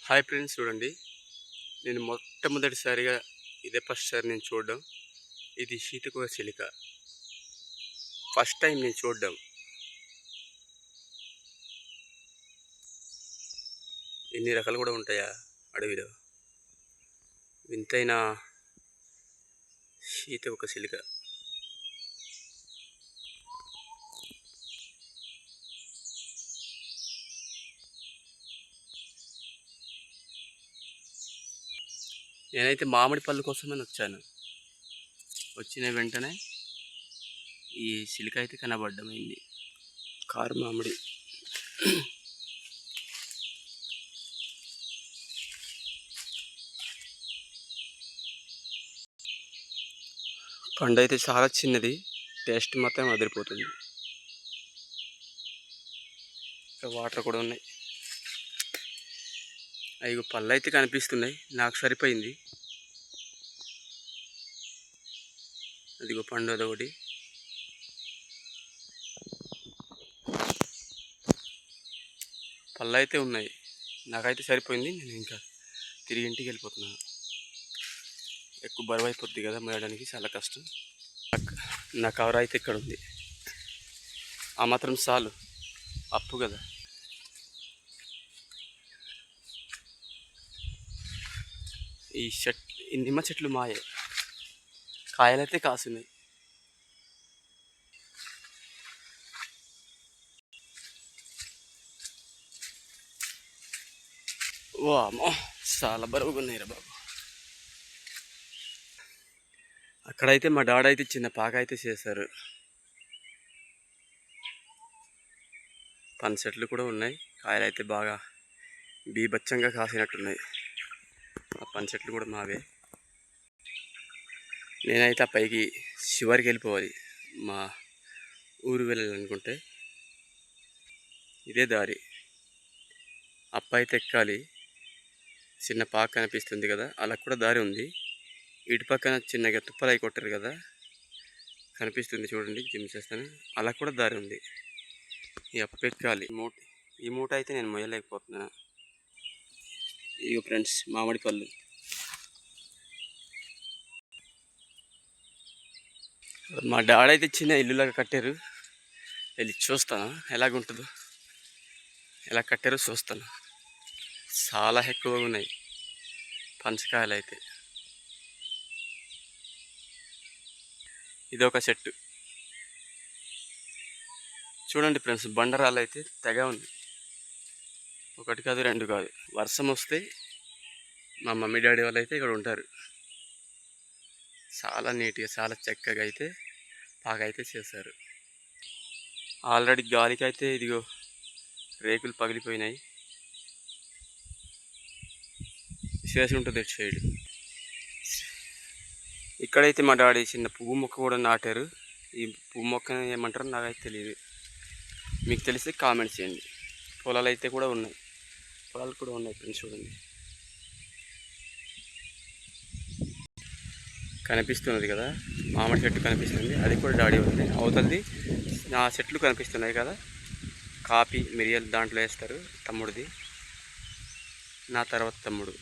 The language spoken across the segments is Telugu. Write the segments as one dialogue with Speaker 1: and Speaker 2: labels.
Speaker 1: హాయ్ ఫ్రెండ్స్, చూడండి. నేను మొట్టమొదటిసారిగా ఇదే ఫస్ట్ సారి నేను చూడడం. ఇది సీతకోకచిలుక. ఫస్ట్ టైం నేను చూడడం. ఇన్ని రకాలు కూడా ఉంటాయా అడవిలో? వింతైన సీతకోకచిలుక. నేనైతే మామిడి పళ్ళు కోసమని వచ్చాను. వచ్చిన వెంటనే ఈ చిలుక అయితే కనబడ్డమైంది. కారు మామిడి. పండు అయితే చాలా చిన్నది, టేస్ట్ మాత్రం అదిరిపోతుంది. ఇంకా వాటర్ కూడా ఉన్నాయి. అయ్యో, పళ్ళు అయితే కనిపిస్తున్నాయి, నాకు సరిపోయింది. అదిగో పండు అదొకటి. పళ్ళు అయితే ఉన్నాయి, నాకైతే సరిపోయింది. నేను ఇంకా తిరిగి ఇంటికి వెళ్ళిపోతున్నాను. ఎక్కువ బరువు అయిపోద్ది కదా, మోయడానికి చాలా కష్టం. నా కవర్ అయితే ఇక్కడ ఉంది, ఆ మాత్రం చాలు. అప్పు కదా. ఈ నిమ్మ చెట్లు మాయే, కాయలైతే కాసున్నాయి. ఓ అమ్మో, చాలా బరువుగా ఉన్నాయి రా బాబు. అక్కడైతే మా డాడీ అయితే చిన్న పాక అయితే చేశారు. పని చెట్లు కూడా ఉన్నాయి, కాయలు అయితే బాగా బీభత్సంగా కాసినట్టున్నాయి. ఆ పని చెట్లు కూడా మావే. నేనైతే ఆ పైకి చివరికి వెళ్ళిపోవాలి. మా ఊరు వెళ్ళాలనుకుంటే ఇదే దారి. అప్ప అయితే ఎక్కాలి. చిన్న పాక కనిపిస్తుంది కదా, అలా కూడా దారి ఉంది. ఇటు పక్కన చిన్నగా తుప్పలై కొట్టారు కదా, కనిపిస్తుంది చూడండి, జిమ్ చేస్తాను. అలా కూడా దారి ఉంది. ఈ అప్ప ఎక్కాలి. ఈ మూట అయితే నేను మొయ్యలేకపోతున్నాను. ఇగో ఫ్రెండ్స్, మామిడి పళ్ళు. మా డాడీ అయితే చిన్న ఇల్లులాగా కట్టారు. వెళ్ళి చూస్తాను ఎలాగుంటుందో. ఎలా కట్టారో చూస్తాను. చాలా ఎక్కువగా ఉన్నాయి పనసకాయలు అయితే. ఇదొక చెట్టు చూడండి ఫ్రెండ్స్, బండరాలు అయితే తెగ ఉంది. ఒకటి కాదు, రెండు కాదు. వర్షం వస్తే మా మమ్మీ డాడీ వాళ్ళు అయితే ఇక్కడ ఉంటారు. చాలా నీట్గా, చాలా చక్కగా అయితే పాకైతే చేశారు. ఆల్రెడీ గాలికి అయితే ఇదిగో రేకులు పగిలిపోయినాయి. చేసి ఉంటుంది ఇటు సైడ్. ఇక్కడైతే మా డాడీ చిన్న పువ్వు మొక్క కూడా నాటారు. ఈ పువ్వు మొక్కని ఏమంటారో నాకైతే తెలియదు. మీకు తెలిస్తే కామెంట్ చేయండి. పొలాలు అయితే కూడా ఉన్నాయి, పొలాలు కూడా ఉన్నాయి ఫ్రెండ్స్. చూడండి, కనిపిస్తున్నది కదా, మామిడి చెట్టు కనిపిస్తుంది. అది కూడా డాడీ ఉంది. అవతలది నా చెట్లు కనిపిస్తున్నాయి కదా, కాఫీ మిరియాలు దాంట్లో వేస్తారు. తమ్ముడిది, నా తర్వాత తమ్ముడు.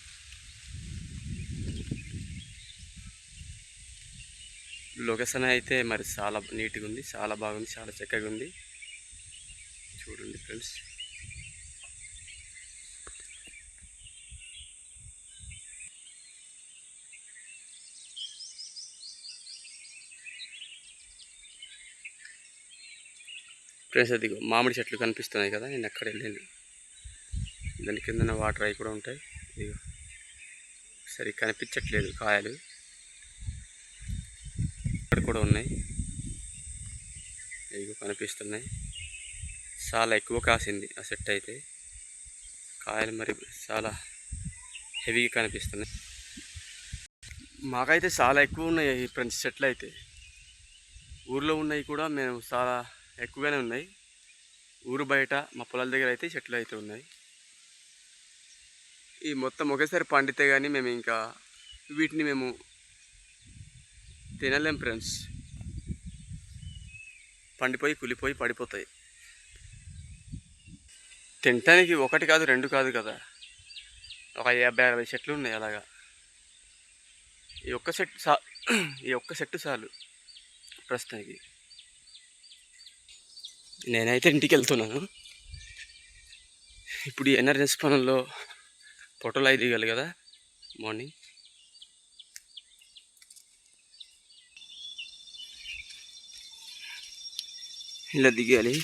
Speaker 1: లొకేషన్ అయితే మరి చాలా నీట్గా ఉంది, చాలా బాగుంది, చాలా చక్కగా ఉంది. చూడండి ఫ్రెండ్స్. ఫ్రెండ్స్, అదిగో మామిడి చెట్లు కనిపిస్తున్నాయి కదా, నేను ఎక్కడ వెళ్ళాను. దాని కింద వాటర్ అవి కూడా ఉంటాయి. ఇదిగో సరి కనిపించట్లేదు కాయలు. ఇక్కడ కూడా ఉన్నాయి, ఇదిగో కనిపిస్తున్నాయి. చాలా ఎక్కువ కాసింది ఆ చెట్టు అయితే. కాయలు మరి చాలా హెవీగా కనిపిస్తున్నాయి. మాకైతే చాలా ఎక్కువ ఉన్నాయి ఈ ఫ్రెండ్స్ చెట్లు అయితే. ఊర్లో ఉన్నాయి కూడా మేము చాలా ఎక్కువగానే ఉన్నాయి. ఊరు బయట మా పొలాల దగ్గర అయితే చెట్లు అయితే ఉన్నాయి. ఈ మొత్తం ఒకేసారి పండితే కానీ మేము ఇంకా వీటిని మేము తినలేం ఫ్రెండ్స్. పండిపోయి కులిపోయి పడిపోతాయి. తినటానికి ఒకటి కాదు, రెండు కాదు కదా, ఒక 50-60 చెట్లు ఉన్నాయి అలాగా. ఈ ఒక్క సెట్ ఈ ఒక్క సెట్టు చాలు ప్రస్తుతానికి. నేనైతే ఇంటికి వెళ్తున్నాను. ఇప్పుడు ఈ ఎన్ఆర్ఎస్ పనుల్లో ఫోటోలు అయి దిగాలి కదా మార్నింగ్. ఇలా దిగాలి,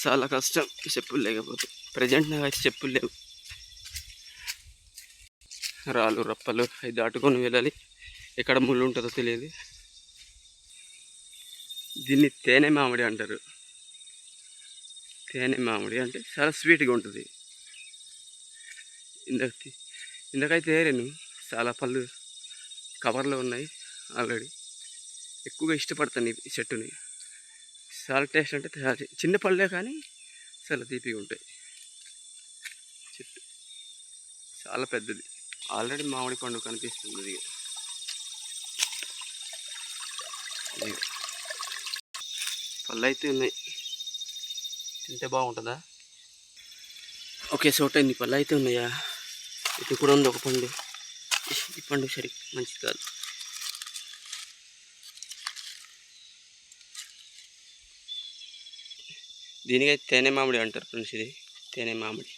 Speaker 1: చాలా కష్టం చెప్పులు లేకపోతే. ప్రజెంట్ నాకైతే చెప్పులు లేవు. రాళ్ళు రప్పలు అవి దాటుకొని వెళ్ళాలి. ఎక్కడ ముళ్ళు ఉంటుందో తెలియదు. దీన్ని తేనె మామిడి అంటారు. తేనె మామిడి అంటే చాలా స్వీట్గా ఉంటుంది. ఇందకైతే ఏరాను, చాలా పళ్ళు కవర్లో ఉన్నాయి ఆల్రెడీ. ఎక్కువగా ఇష్టపడతాను ఈ చెట్టుని. చాలా టేస్ట్ అంటే చిన్న పళ్ళే కానీ చాలా తీపిగా ఉంటాయి. చెట్టు చాలా పెద్దది. ఆల్రెడీ మామిడి పండు కనిపిస్తుంది. పళ్ళు అయితే ఉన్నాయి, తింటే బాగుంటుందా? ఓకే చోట ఇన్ని పళ్ళు అయితే ఉన్నాయా? ఇది కూడా ఉంది ఒక పండు. ఈ పండు సరి మంచిది కాదు. దీనికైతే తేనె మామిడి అంటారు ఫ్రెండ్స్. ఇది తేనె మామిడి.